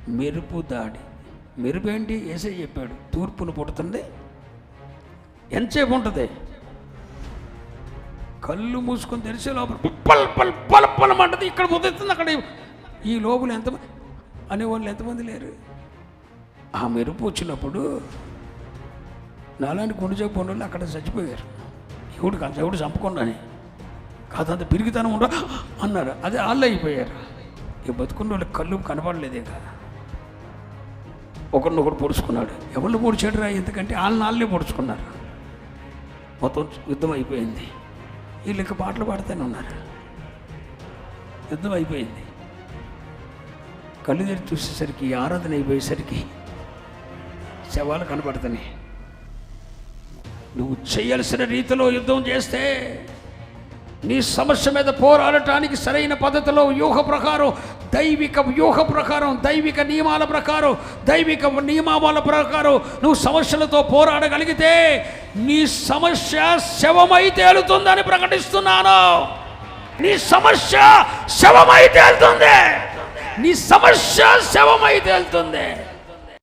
మెరుపు దాడి. మెరుపు ఏంటి? యేసే చెప్పాడు, తూర్పును పుడుతుంది. ఎంతసేపు ఉంటుంది? కళ్ళు మూసుకొని తెరిచే లోపల పల్ పల్ పల్ పలమంటది. ఇక్కడ పుదుతుంది, అక్కడ ఈ లోపల ఎంతమంది అనేవాళ్ళు ఎంతమంది లేరు? ఆ మెరుపు వచ్చినప్పుడు నాలాంటి గుండె జబ్బు ఉన్న వాళ్ళు అక్కడ చచ్చిపోయారు. ఎవడు చంపకుండాని కాదంత పిరిగితనం ఉండ అన్నారు. అదే వాళ్ళు అయిపోయారు. ఇక బతుకున్న వాళ్ళు కళ్ళు కనపడలేదే కదా. ఒకరినొకడు పొడుచుకున్నాడు. ఎవరిని పొడిచాడు రా? ఎందుకంటే వాళ్ళే పొడుచుకున్నారు. మొత్తం యుద్ధం అయిపోయింది. వీళ్ళు ఇంకా పాటలు పాడుతూనే ఉన్నారు. యుద్ధం అయిపోయింది. కళ్ళు తెరిచి చూసేసరికి, ఆరాధన అయిపోయేసరికి శవాలు కనపడుతున్నాయి. నువ్వు చేయాల్సిన రీతిలో యుద్ధం చేస్తే, నీ సమస్య మీద పోరాడటానికి సరైన పద్ధతిలో వ్యూహ ప్రకారం, దైవిక వ్యూహ ప్రకారం, దైవిక నియమాల ప్రకారం, దైవిక నియమాల ప్రకారం నువ్వు సమస్యలతో పోరాడగలిగితే నీ సమస్య శవమై తేలుతుందని ప్రకటిస్తున్నాను. నీ సమస్య శవమై తేలుతుంది. నీ సమస్య శవమై తేలుతుంది.